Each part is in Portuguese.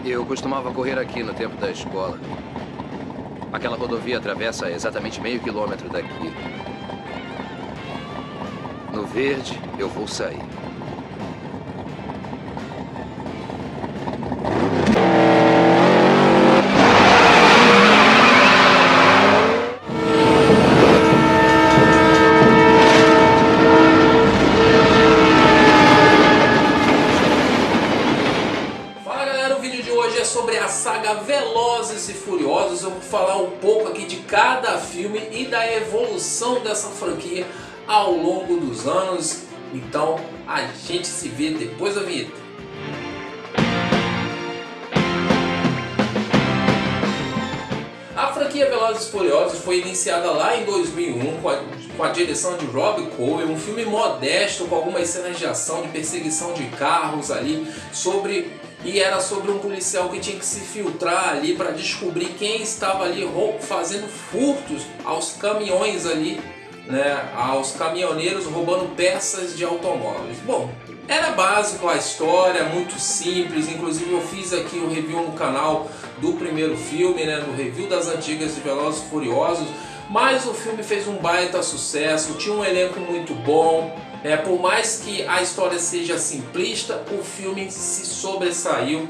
Eu costumava correr aqui no tempo da escola. Aquela rodovia atravessa exatamente meio quilômetro daqui. No verde, eu vou sair. Sobre a saga Velozes e Furiosos. Eu vou falar um pouco aqui de cada filme e da evolução dessa franquia ao longo dos anos. Então a gente se vê depois da vinheta. A franquia Velozes e Furiosos foi iniciada lá em 2001 com a direção de Rob Cohen, um filme modesto com algumas cenas de ação, de perseguição de carros ali, era sobre um policial que tinha que se filtrar ali para descobrir quem estava ali fazendo furtos aos caminhões ali, né, aos caminhoneiros roubando peças de automóveis. Bom, era básico a história, muito simples, inclusive eu fiz aqui o review no canal do primeiro filme, né, no review das antigas de Velozes e Furiosos, mas o filme fez um baita sucesso, tinha um elenco muito bom. Por mais que a história seja simplista, o filme se sobressaiu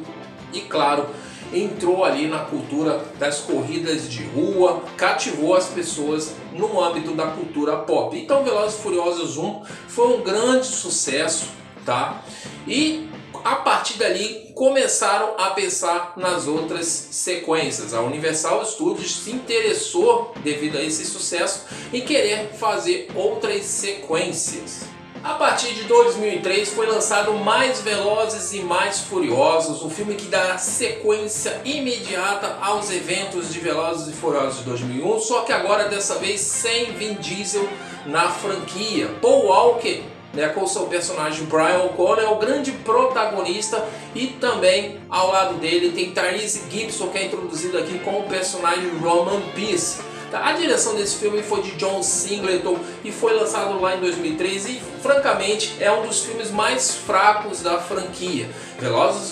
e, claro, entrou ali na cultura das corridas de rua, cativou as pessoas no âmbito da cultura pop. Então, Velozes e Furiosos 1 foi um grande sucesso, tá? E a partir dali começaram a pensar nas outras sequências. A Universal Studios se interessou, devido a esse sucesso, em querer fazer outras sequências. A partir de 2003 foi lançado Mais Velozes e Mais Furiosos, um filme que dá sequência imediata aos eventos de Velozes e Furiosos de 2001, só que agora dessa vez sem Vin Diesel na franquia. Paul Walker, né, com seu personagem Brian O'Connor, é o grande protagonista, e também ao lado dele tem Tyrese Gibson, que é introduzido aqui com o personagem Roman Pierce. A direção desse filme foi de John Singleton e foi lançado lá em 2003 e, francamente, é um dos filmes mais fracos da franquia.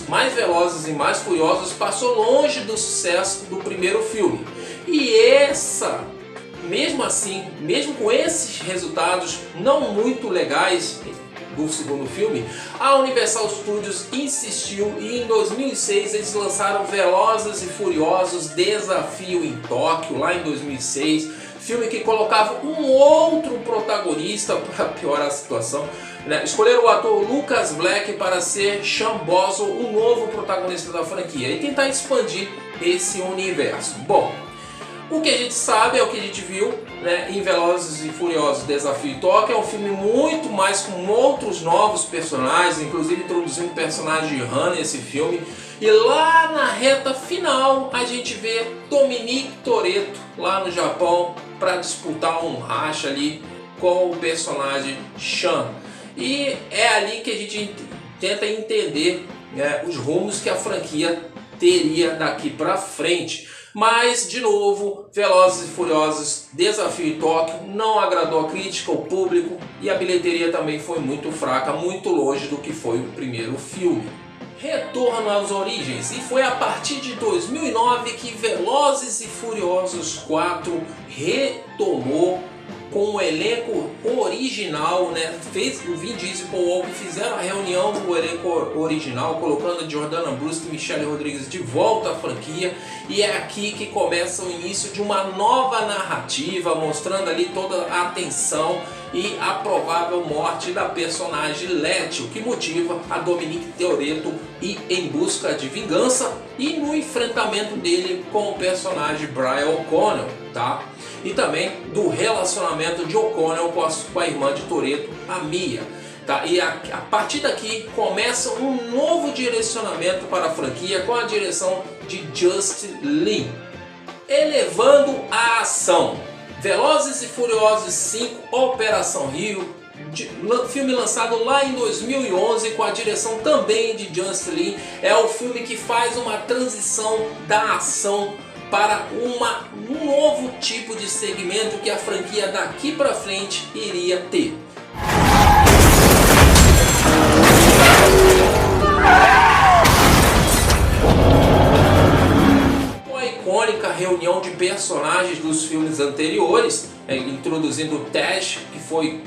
Mais Velozes e Mais Furiosos passou longe do sucesso do primeiro filme. E mesmo assim, mesmo com esses resultados não muito legais do segundo filme, a Universal Studios insistiu e em 2006 eles lançaram Velozes e Furiosos Desafio em Tóquio, lá em 2006, filme que colocava um outro protagonista para piorar a situação, né? Escolheram o ator Lucas Black para ser Sean Boswell, o novo protagonista da franquia, e tentar expandir esse universo. Bom, o que a gente sabe é o que a gente viu, né, em Velozes e Furiosos Desafio em Tóquio. É um filme muito mais com outros novos personagens, inclusive introduzindo o personagem Han nesse filme. E lá na reta final a gente vê Dominique Toretto lá no Japão para disputar um racha ali com o personagem Sean. E é ali que a gente tenta entender, né, os rumos que a franquia teria daqui para frente. Mas, de novo, Velozes e Furiosos Desafio em Tóquio não agradou a crítica, o público, e a bilheteria também foi muito fraca, muito longe do que foi o primeiro filme. Retorno às origens, e foi a partir de 2009 que Velozes e Furiosos 4 retomou com o elenco original, né? O Vin Diesel e Paul Walker fizeram a reunião do elenco original, colocando a Jordana Brewster e Michelle Rodriguez de volta à franquia, e é aqui que começa o início de uma nova narrativa, mostrando ali toda a tensão e a provável morte da personagem Letty, o que motiva a Dominique Toretto ir em busca de vingança e no enfrentamento dele com o personagem Brian O'Connor, tá? E também do relacionamento de O'Connor com a irmã de Toretto, a Mia. Tá? E a partir daqui começa um novo direcionamento para a franquia com a direção de Justin Lin, elevando a ação. Velozes e Furiosos 5 Operação Rio, filme lançado lá em 2011 com a direção também de Justin Lin, é o filme que faz uma transição da ação para um novo tipo de segmento que a franquia daqui para frente iria ter. personagens dos filmes anteriores, introduzindo o Tash, que foi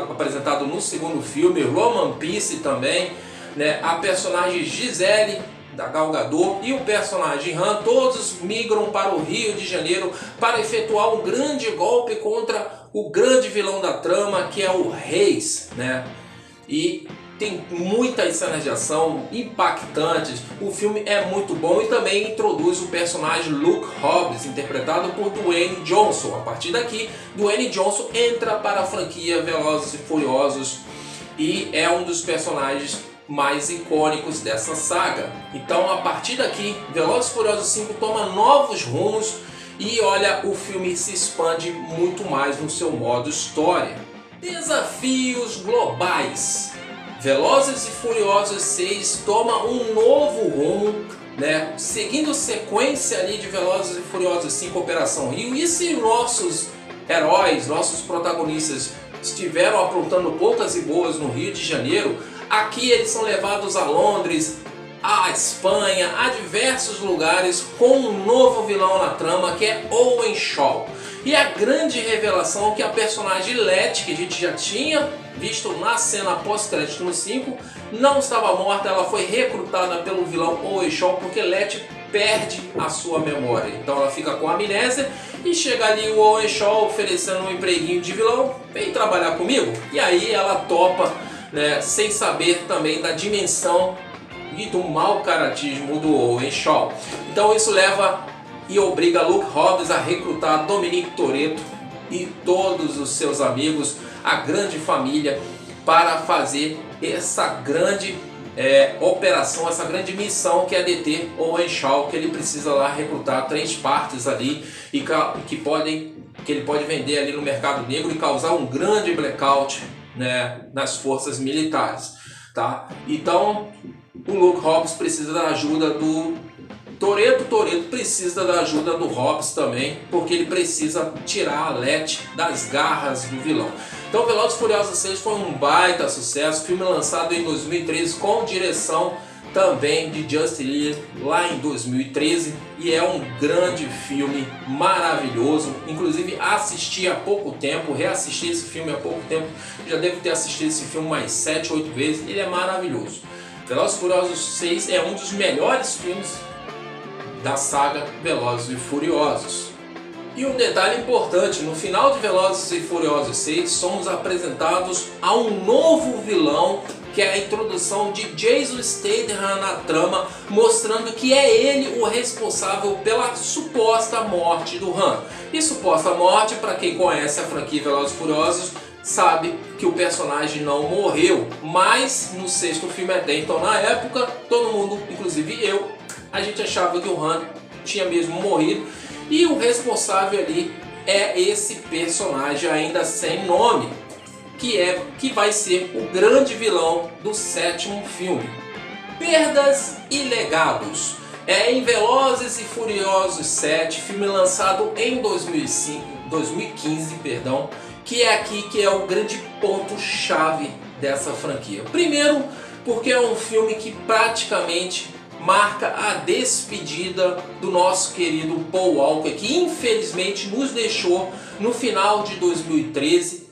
apresentado no segundo filme, Roman Peace também, né? A personagem Gisele, da Gal Gadot, e o personagem Han, todos migram para o Rio de Janeiro para efetuar um grande golpe contra o grande vilão da trama, que é o Reis, né? E tem muitas cenas de ação impactantes, o filme é muito bom e também introduz o personagem Luke Hobbs, interpretado por Dwayne Johnson. A partir daqui, Dwayne Johnson entra para a franquia Velozes e Furiosos e é um dos personagens mais icônicos dessa saga. Então, a partir daqui, Velozes e Furiosos 5 toma novos rumos e olha, o filme se expande muito mais no seu modo história. Desafios globais. Velozes e Furiosos 6 toma um novo rumo, né? Seguindo sequência ali de Velozes e Furiosos 5 Operação Rio. E se nossos heróis, nossos protagonistas estiveram aprontando poucas e boas no Rio de Janeiro, aqui eles são levados a Londres, a Espanha, a diversos lugares com um novo vilão na trama, que é Owen Shaw. E a grande revelação é que a personagem Letty, que a gente já tinha visto na cena pós-crédito no 5, não estava morta, ela foi recrutada pelo vilão Owen Shaw, porque Letty perde a sua memória. Então ela fica com amnésia e chega ali o Owen Shaw oferecendo um empreguinho de vilão, vem trabalhar comigo? E aí ela topa, né, sem saber também da dimensão e do mau caratismo do Owen Shaw. Então isso leva e obriga Luke Hobbs a recrutar Dominic Toretto e todos os seus amigos, a grande família, para fazer essa grande operação, essa grande missão, que é deter Owen Shaw, que ele precisa lá recrutar 3 partes ali e que ele pode vender ali no mercado negro e causar um grande blackout, né, nas forças militares, tá? Então o Luke Hobbs precisa da ajuda do Toretto precisa da ajuda do Hobbs também, porque ele precisa tirar a Letty das garras do vilão. Então Velozes e Furiosos 6 foi um baita sucesso, filme lançado em 2013 com direção também de Justin Lin lá em 2013, e é um grande filme maravilhoso. Inclusive assisti há pouco tempo, reassisti esse filme há pouco tempo, já devo ter assistido esse filme mais 7, 8 vezes, ele é maravilhoso. Velozes e Furiosos 6 é um dos melhores filmes da saga Velozes e Furiosos. E um detalhe importante, no final de Velozes e Furiosos 6 somos apresentados a um novo vilão, que é a introdução de Jason Statham na trama, mostrando que é ele o responsável pela suposta morte do Han. E suposta morte, para quem conhece a franquia Velozes e Furiosos, sabe que o personagem não morreu, mas no 6º filme até então, na época, todo mundo, inclusive eu, a gente achava que o Han tinha mesmo morrido, e o responsável ali é esse personagem ainda sem nome, que vai ser o grande vilão do 7º filme. Perdas e legados. Em Velozes e Furiosos 7, filme lançado em 2015, que é aqui que é o grande ponto-chave dessa franquia. Primeiro, porque é um filme que praticamente marca a despedida do nosso querido Paul Walker, que infelizmente nos deixou no final de 2013.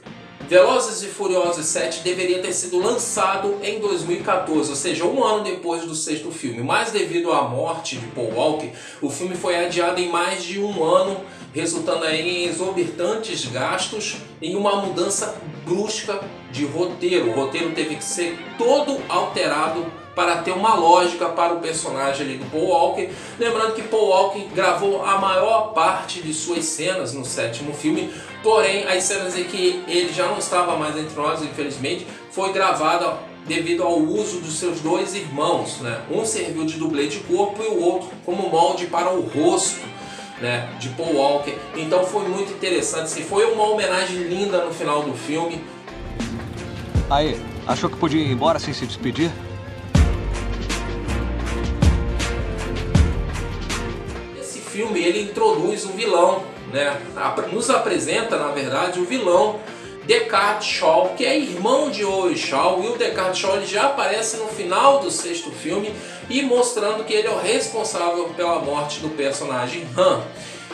Velozes e Furiosos 7 deveria ter sido lançado em 2014, ou seja, um ano depois do 6º filme, mas devido à morte de Paul Walker, o filme foi adiado em mais de um ano, resultando aí em exorbitantes gastos e uma mudança brusca de roteiro. O roteiro teve que ser todo alterado para ter uma lógica para o personagem ali do Paul Walker. Lembrando que Paul Walker gravou a maior parte de suas cenas no 7º filme, porém as cenas em que ele já não estava mais entre nós, infelizmente, foi gravada devido ao uso dos seus 2 irmãos, né? Um serviu de dublê de corpo e o outro como molde para o rosto, né, de Paul Walker. Então foi muito interessante, assim, foi uma homenagem linda no final do filme. Aí, achou que podia ir embora sem se despedir? Filme ele introduz o vilão, né? Nos apresenta, na verdade, o vilão Deckard Shaw, que é irmão de Owen Shaw, e o Deckard Shaw ele já aparece no final do 6º filme e mostrando que ele é o responsável pela morte do personagem Han.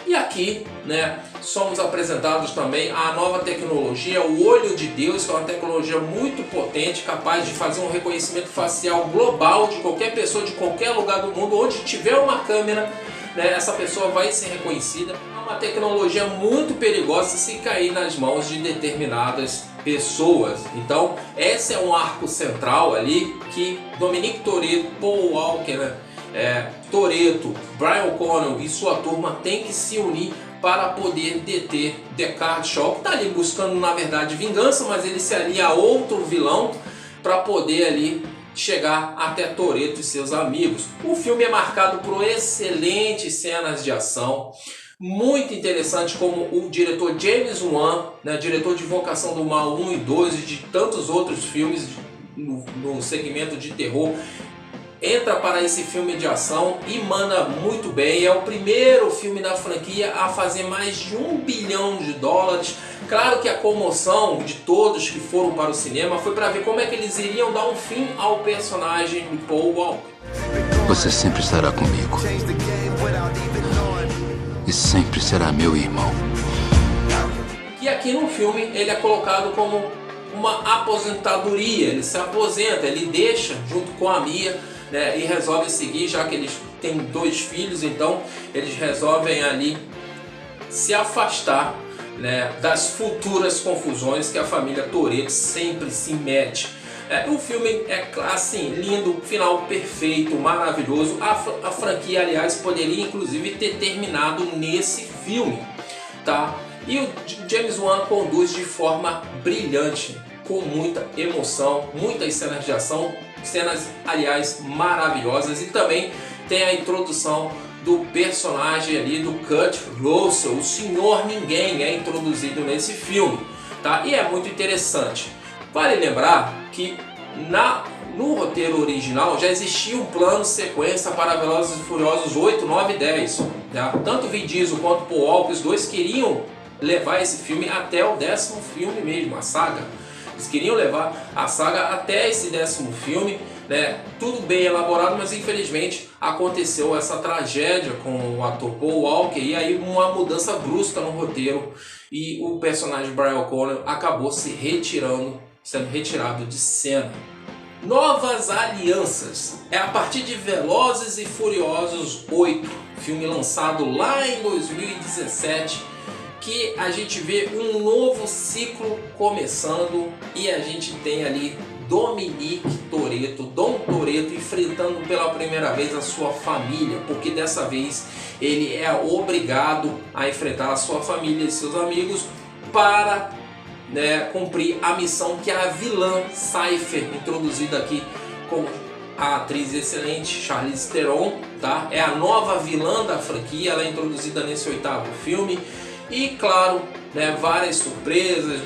E aqui, né, somos apresentados também a nova tecnologia, o olho de Deus, que é uma tecnologia muito potente, capaz de fazer um reconhecimento facial global de qualquer pessoa, de qualquer lugar do mundo, onde tiver uma câmera, né, essa pessoa vai ser reconhecida. É uma tecnologia muito perigosa se cair nas mãos de determinadas pessoas. Então, esse é um arco central ali que Dominic Toretto, Paul Walker, né, Toretto, Brian O'Connell e sua turma tem que se unir para poder deter Deckard Shaw, que está ali buscando, na verdade, vingança, mas ele se alia a outro vilão para poder ali chegar até Toretto e seus amigos. O filme é marcado por excelentes cenas de ação, muito interessante, como o diretor James Wan, né, diretor de Invocação do Mal 1 e 2 e de tantos outros filmes no segmento de terror, entra para esse filme de ação e manda muito bem. É o primeiro filme da franquia a fazer mais de $1 bilhão. Claro que a comoção de todos que foram para o cinema foi para ver como é que eles iriam dar um fim ao personagem de Paul Walker. Você sempre estará comigo. E sempre será meu irmão. E aqui no filme ele é colocado como uma aposentadoria. Ele se aposenta, ele deixa junto com a Mia, né, e resolve seguir, já que eles têm 2 filhos, então eles resolvem ali se afastar, né, das futuras confusões que a família Toretto sempre se mete. O filme é assim, lindo, final perfeito, maravilhoso. A franquia, aliás, poderia inclusive ter terminado nesse filme, tá? E o James Wan conduz de forma brilhante, com muita emoção, muitas cenas de ação, cenas, aliás, maravilhosas. E também tem a introdução do personagem ali do Kurt Russell, o Senhor Ninguém, é introduzido nesse filme, tá? E é muito interessante. Vale lembrar que no roteiro original já existia um plano sequência para Velozes e Furiosos 8, 9 e 10. Tá? Tanto Vin Diesel quanto Paul Walker, os dois queriam levar esse filme até o 10º filme mesmo, a saga. Eles queriam levar a saga até esse 10º filme, né? Tudo bem elaborado, mas infelizmente aconteceu essa tragédia com o ator Paul Walker e aí uma mudança brusca no roteiro e o personagem Brian O'Connell acabou sendo retirado de cena. Novas alianças. É a partir de Velozes e Furiosos 8, filme lançado lá em 2017, que a gente vê um novo ciclo começando e a gente tem ali Dominic Toretto, Dom Toretto, enfrentando pela primeira vez a sua família, porque dessa vez ele é obrigado a enfrentar a sua família e seus amigos para, né, cumprir a missão que a vilã Cypher, introduzida aqui com a atriz excelente Charlize Theron, tá? É a nova vilã da franquia, ela é introduzida nesse 8º filme e, claro, né, várias surpresas.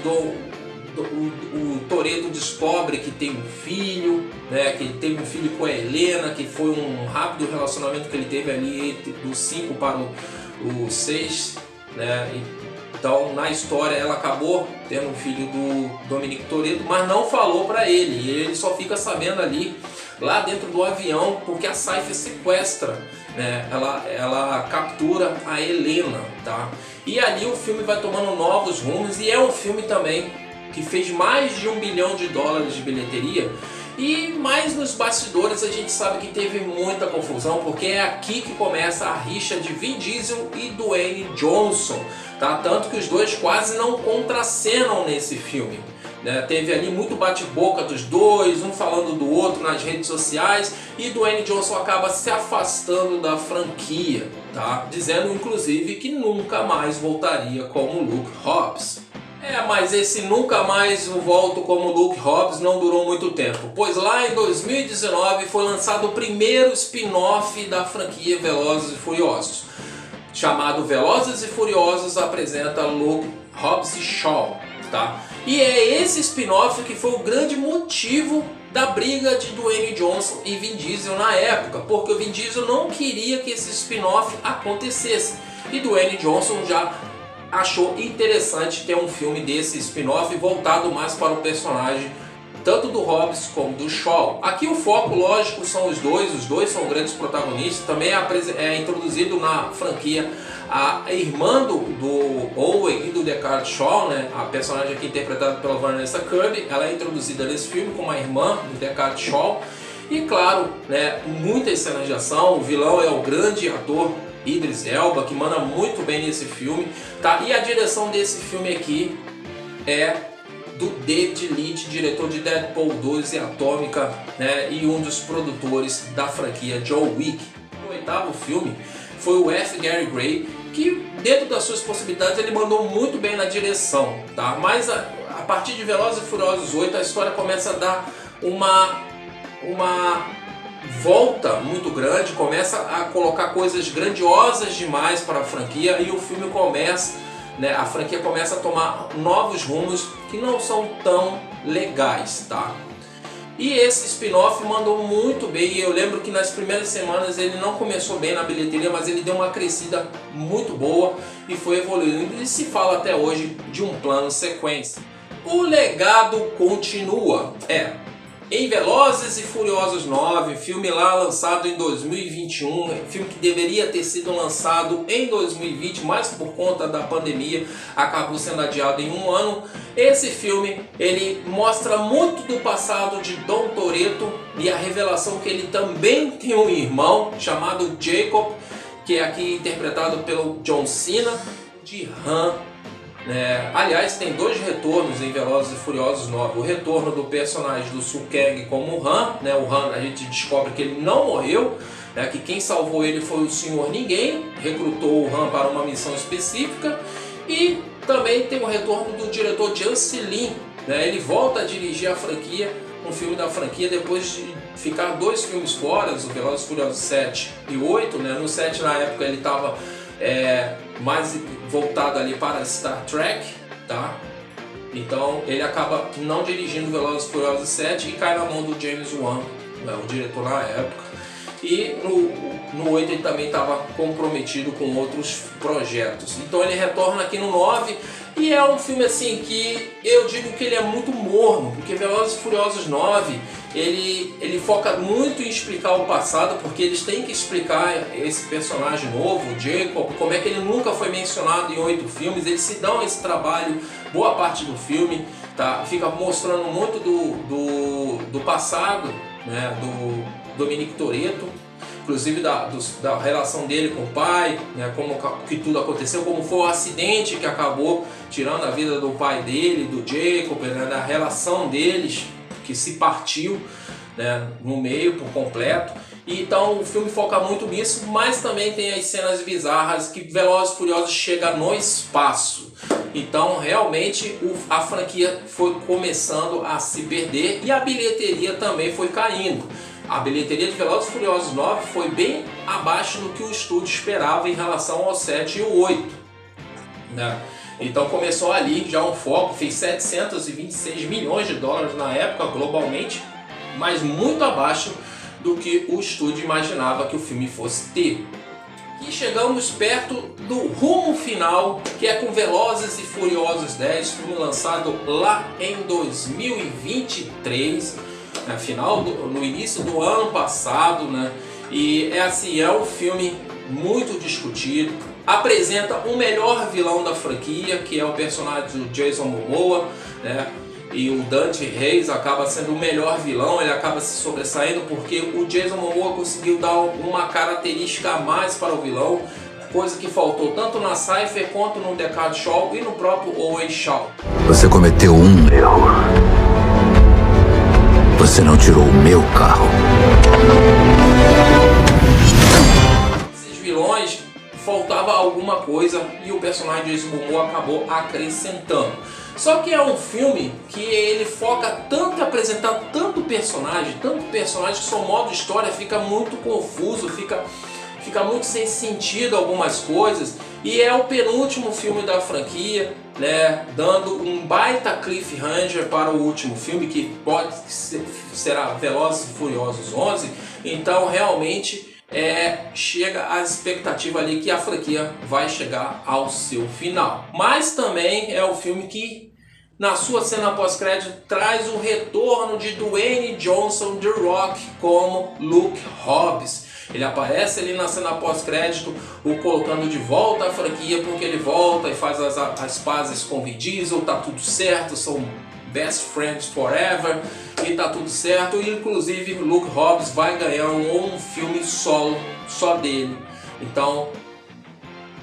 O Toretto descobre que tem um filho, né, que ele teve um filho com a Helena, que foi um rápido relacionamento que ele teve ali do 5 para o 6, né? Então, na história, ela acabou tendo um filho do Dominic Toretto, mas não falou para ele. E ele só fica sabendo ali, lá dentro do avião, porque a Cypher sequestra, né? Ela captura a Helena, tá? E ali o filme vai tomando novos rumos e é um filme também que fez mais de $1 bilhão de bilheteria. E mais nos bastidores a gente sabe que teve muita confusão, porque é aqui que começa a rixa de Vin Diesel e Dwayne Johnson, tá? Tanto que os dois quase não contracenam nesse filme, né? Teve ali muito bate-boca dos dois, um falando do outro nas redes sociais, e Dwayne Johnson acaba se afastando da franquia, tá? Dizendo inclusive que nunca mais voltaria como Luke Hobbs. Mas esse nunca mais volto como Luke Hobbs não durou muito tempo, pois lá em 2019 foi lançado o primeiro spin-off da franquia Velozes e Furiosos, chamado Velozes e Furiosos apresenta Luke, Hobbs e Shaw, tá? E é esse spin-off que foi o grande motivo da briga de Dwayne Johnson e Vin Diesel na época, porque o Vin Diesel não queria que esse spin-off acontecesse e Dwayne Johnson já achou interessante ter um filme desse spin-off voltado mais para o personagem tanto do Hobbs como do Shaw. Aqui o foco, lógico, são os dois são grandes protagonistas. Também é introduzido na franquia a irmã do Owen e do Deckard Shaw, né? A personagem aqui interpretada pela Vanessa Kirby, ela é introduzida nesse filme como a irmã do Deckard Shaw. E claro, né, muitas cenas de ação. O vilão é o grande ator Idris Elba, que manda muito bem nesse filme, tá? E a direção desse filme aqui é do David Leitch, diretor de Deadpool 2 e Atômica, né? E um dos produtores da franquia John Wick. O oitavo filme foi o F. Gary Gray, que dentro das suas possibilidades ele mandou muito bem na direção, tá? Mas a partir de Velozes e Furiosos 8 a história começa a dar uma volta muito grande, começa a colocar coisas grandiosas demais para a franquia e o filme começa, né, a franquia começa a tomar novos rumos que não são tão legais, tá? E esse spin-off mandou muito bem, e eu lembro que nas primeiras semanas ele não começou bem na bilheteria, mas ele deu uma crescida muito boa e foi evoluindo, e se fala até hoje de um plano sequência. O legado continua, em Velozes e Furiosos 9, filme lá lançado em 2021, filme que deveria ter sido lançado em 2020, mas por conta da pandemia acabou sendo adiado em um ano. Esse filme, ele mostra muito do passado de Dom Toretto e a revelação que ele também tem um irmão chamado Jacob, que é aqui interpretado pelo John Cena, de Han. Aliás, tem dois retornos em Velozes e Furiosos 9. O retorno do personagem do Sukeng como o Han, né? O Han, a gente descobre que ele não morreu, né? Que quem salvou ele foi o Senhor Ninguém, recrutou o Han para uma missão específica. E também tem o retorno do diretor Justin Lin, né? Ele volta a dirigir a franquia, um filme da franquia, depois de ficar 2 filmes fora, o Velozes e Furiosos 7 e 8, né? No 7 na época ele estava mais voltado ali para Star Trek, tá? Então ele acaba não dirigindo Velozes e Furiosos 7 e cai na mão do James Wan, né, o diretor na época. E no 8 ele também estava comprometido com outros projetos. Então ele retorna aqui no 9 e é um filme assim que eu digo que ele é muito morno, porque Velozes e Furiosos 9 ele foca muito em explicar o passado, porque eles têm que explicar esse personagem novo, o Jacob, como é que ele nunca foi mencionado em 8 filmes. Eles se dão esse trabalho boa parte do filme, tá? Fica mostrando muito do passado, né, do Dominic Toretto, inclusive da relação dele com o pai, né, como que tudo aconteceu, como foi o acidente que acabou tirando a vida do pai dele, do Jacob, né, da relação deles, que se partiu, né, no meio por completo. E então o filme foca muito nisso, mas também tem as cenas bizarras que Velozes e Furiosos chega no espaço. Então realmente a franquia foi começando a se perder e a bilheteria também foi caindo. A bilheteria de Velozes e Furiosos 9 foi bem abaixo do que o estúdio esperava em relação ao 7 e o 8, né? Então começou ali já um foco, fez 726 milhões de dólares na época globalmente, mas muito abaixo do que o estúdio imaginava que o filme fosse ter. E chegamos perto do rumo final, que é com Velozes e Furiosos 10, filme lançado lá em 2023, no início do ano passado, né? E é um filme muito discutido. Apresenta o melhor vilão da franquia, que é o personagem do Jason Momoa, né? E o Dante Reis acaba sendo o melhor vilão, ele acaba se sobressaindo porque o Jason Momoa conseguiu dar uma característica a mais para o vilão, coisa que faltou tanto na Cypher quanto no Deckard Shaw e no próprio Owen Shaw. Você cometeu um erro. Você não tirou o meu carro. Esses vilões faltava alguma coisa e o personagem de Jason Momoa acabou acrescentando. Só que é um filme que ele foca tanto em apresentar tanto personagem que só o modo história fica muito confuso, fica muito sem sentido algumas coisas. E é o penúltimo filme da franquia, né, dando um baita cliffhanger para o último filme, que será Velozes e Furiosos 11. Então realmente chega a expectativa ali que a franquia vai chegar ao seu final. Mas também é um filme que na sua cena pós-crédito, traz o retorno de Dwayne Johnson, The Rock, como Luke Hobbs. Ele aparece ali na cena pós-crédito, o colocando de volta à franquia, porque ele volta e faz as pazes com Vin Diesel, tá tudo certo, são best friends forever, e tá tudo certo. E inclusive Luke Hobbs vai ganhar um filme solo só dele. Então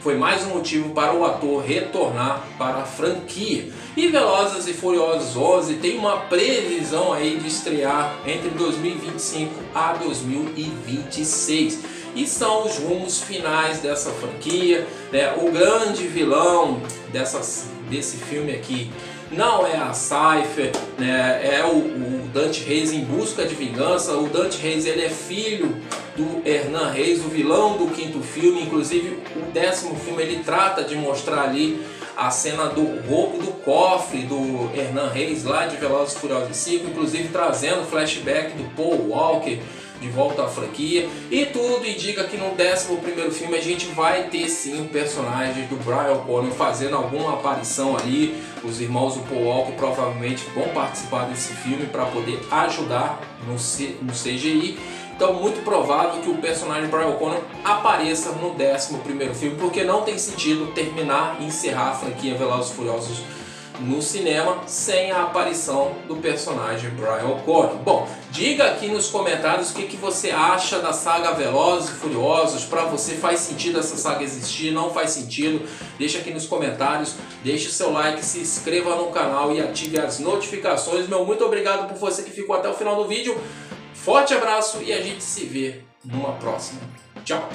foi mais um motivo para o ator retornar para a franquia. E Velozes e Furiosos 11 tem uma previsão aí de estrear entre 2025 a 2026. E são os rumos finais dessa franquia, né? O grande vilão desse filme aqui não é a Cypher, né? É o Dante Reis em busca de vingança. O Dante Reis, ele é filho do Hernan Reis, o vilão do 5º filme. Inclusive o 10º filme ele trata de mostrar ali a cena do roubo do cofre do Hernan Reis lá de Velozes e Furiosos 5, inclusive trazendo o flashback do Paul Walker de volta à franquia. E tudo indica que no 11º filme a gente vai ter sim o personagem do Brian O'Connor fazendo alguma aparição ali. Os irmãos do Paul Walker provavelmente vão participar desse filme para poder ajudar no CGI. Então muito provável que o personagem Brian O'Connor apareça no 11º filme, porque não tem sentido terminar e encerrar a franquia Velozes e Furiosos no cinema sem a aparição do personagem Brian O'Connor. Bom, diga aqui nos comentários o que você acha da saga Velozes e Furiosos. Para você faz sentido essa saga existir? Não faz sentido? Deixa aqui nos comentários, deixe o seu like, se inscreva no canal e ative as notificações. Meu muito obrigado por você que ficou até o final do vídeo. Forte abraço e a gente se vê numa próxima. Tchau!